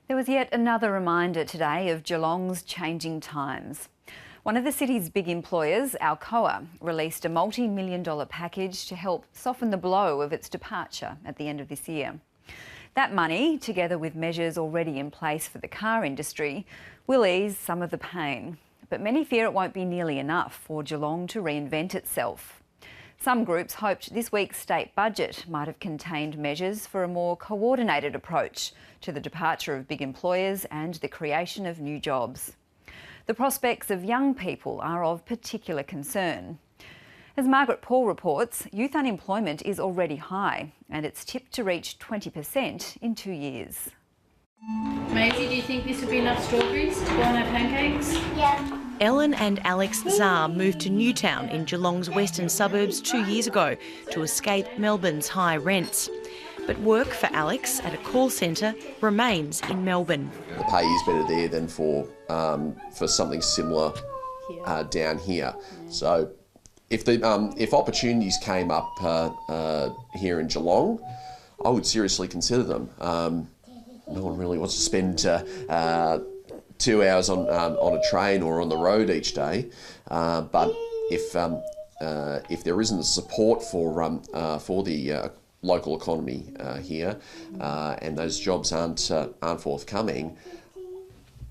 There was yet another reminder today of Geelong's changing times. One of the city's big employers, Alcoa, released a multi-million-dollar package to help soften the blow of its departure at the end of this year. That money, together with measures already in place for the car industry, will ease some of the pain. But many fear it won't be nearly enough for Geelong to reinvent itself. Some groups hoped this week's state budget might have contained measures for a more coordinated approach to the departure of big employers and the creation of new jobs. The prospects of young people are of particular concern. As Margaret Paul reports, youth unemployment is already high and it's tipped to reach 20% in 2 years. Maisie, do you think this would be enough strawberries to go on our pancakes? Yeah. Ellen and Alex Czar moved to Newtown in Geelong's western suburbs 2 years ago to escape Melbourne's high rents. But work for Alex at a call centre remains in Melbourne. The pay is better there than for something similar down here. So if opportunities came up here in Geelong, I would seriously consider them. No one really wants to spend 2 hours on a train or on the road each day, but if there isn't the support for the local economy here, and those jobs aren't forthcoming,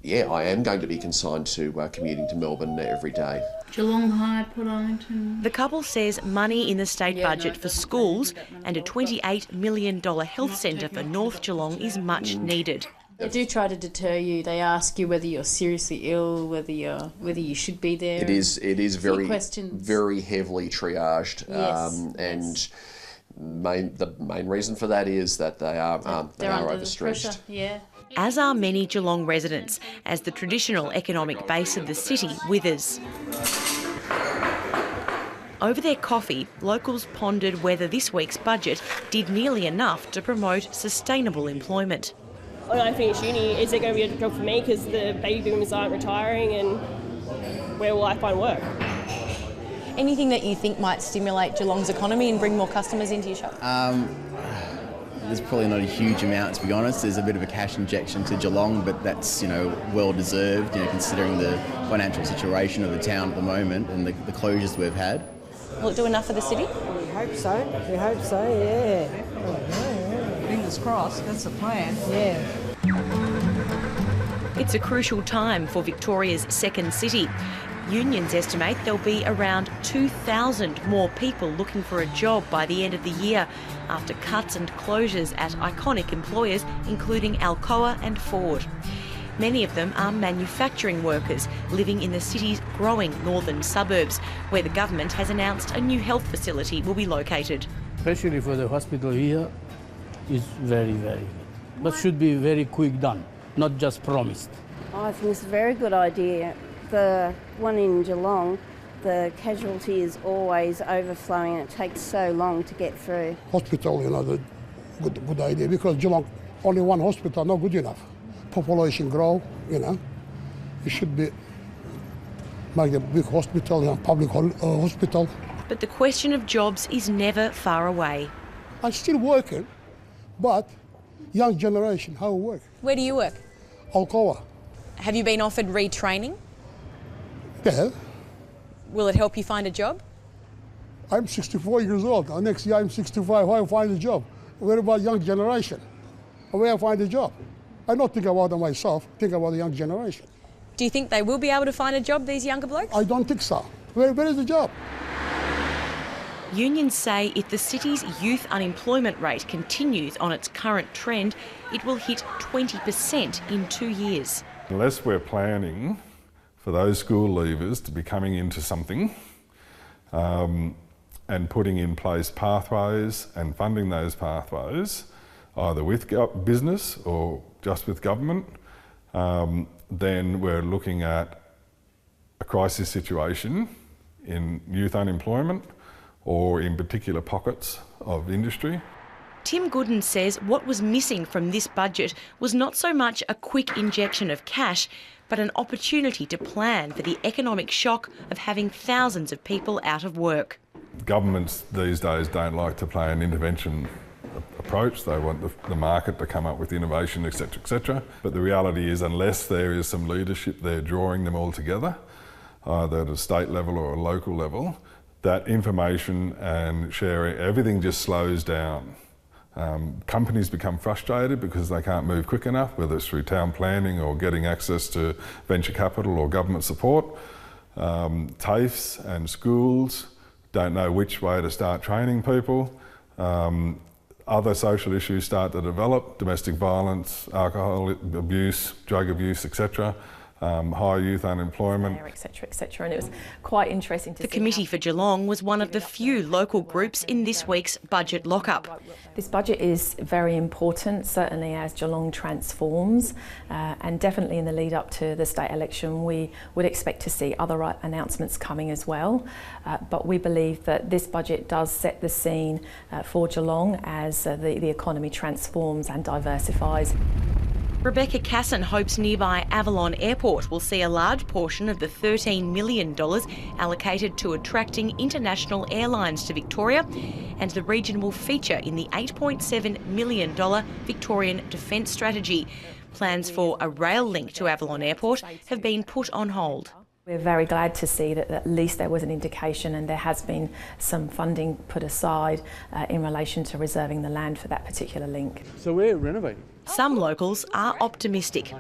yeah, I am going to be consigned to commuting to Melbourne every day. Geelong High, Port Arlington. The couple says money in the state budget for schools and a $28 million health centre for North Geelong is much needed. They do try to deter you. They ask you whether you're seriously ill, whether you should be there. It is very heavily triaged, Yes. The main reason for that is that they are overstretched. Yeah. As are many Geelong residents, as the traditional economic base of the city withers. Over their coffee, locals pondered whether this week's budget did nearly enough to promote sustainable employment. When I finish uni, is there going to be a job for me because the baby boomers aren't retiring, and where will I find work? Anything that you think might stimulate Geelong's economy and bring more customers into your shop? There's probably not a huge amount, to be honest. There's a bit of a cash injection to Geelong, but that's, well deserved, considering the financial situation of the town at the moment and the closures we've had. Will it do enough for the city? We hope so, yeah. Fingers crossed, that's the plan, yeah. It's a crucial time for Victoria's second city. Unions estimate there'll be around 2,000 more people looking for a job by the end of the year after cuts and closures at iconic employers including Alcoa and Ford. Many of them are manufacturing workers living in the city's growing northern suburbs, where the government has announced a new health facility will be located. Especially for the hospital here, is very, very good. But should be very quick done, not just promised. I think it's a very good idea. The one in Geelong, the casualty is always overflowing and it takes so long to get through. Hospital, the good idea, because Geelong, only one hospital, not good enough. Population grow, it should be make a big hospital, public hospital. But the question of jobs is never far away. I'm still working, but young generation, how it work? Where do you work? Alcoa. Have you been offered retraining? Yeah. Will it help you find a job? I'm 64 years old. Next year I'm 65. How I find a job? What about young generation? Where I find a job? I don't think about myself, think about the young generation. Do you think they will be able to find a job, these younger blokes? I don't think so. Where is the job? Unions say if the city's youth unemployment rate continues on its current trend, it will hit 20% in 2 years. Unless we're planning for those school leavers to be coming into something and putting in place pathways and funding those pathways, either with business or just with government, then we're looking at a crisis situation in youth unemployment or in particular pockets of industry. Tim Gooden says what was missing from this budget was not so much a quick injection of cash, but an opportunity to plan for the economic shock of having thousands of people out of work. Governments these days don't like to play an intervention approach. They want the market to come up with innovation, etc., etc. But the reality is, unless there is some leadership there drawing them all together, either at a state level or a local level, that information and sharing, everything just slows down. Companies become frustrated because they can't move quick enough, whether it's through town planning or getting access to venture capital or government support. TAFEs and schools don't know which way to start training people. Other social issues start to develop: domestic violence, alcohol abuse, drug abuse, etc. High youth unemployment, etc., etc. And it was quite interesting to see. The committee for Geelong was one of the few local groups in this week's budget lockup. This budget is very important, certainly as Geelong transforms, and definitely in the lead up to the state election we would expect to see other announcements coming as well. But we believe that this budget does set the scene for Geelong as the economy transforms and diversifies. Rebecca Casson hopes nearby Avalon Airport will see a large portion of the $13 million allocated to attracting international airlines to Victoria, and the region will feature in the $8.7 million Victorian Defence Strategy. Plans for a rail link to Avalon Airport have been put on hold. We're very glad to see that at least there was an indication, and there has been some funding put aside in relation to reserving the land for that particular link. So we're renovating. Some locals are optimistic.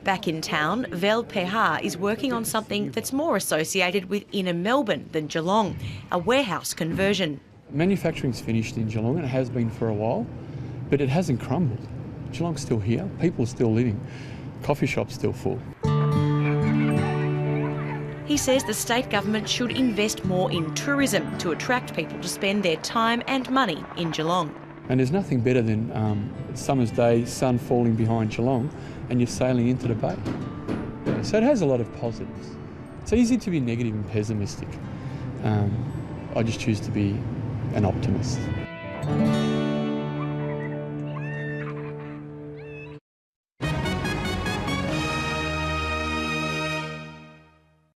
Back in town, Vel Pehar is working on something that's more associated with inner Melbourne than Geelong, a warehouse conversion. Manufacturing's finished in Geelong, and it has been for a while, but it hasn't crumbled. Geelong's still here, people are still living, coffee shop's still full. He says the state government should invest more in tourism to attract people to spend their time and money in Geelong. And there's nothing better than summer's day, sun falling behind Geelong, and you're sailing into the bay. Yeah, so it has a lot of positives. It's easy to be negative and pessimistic. I just choose to be an optimist.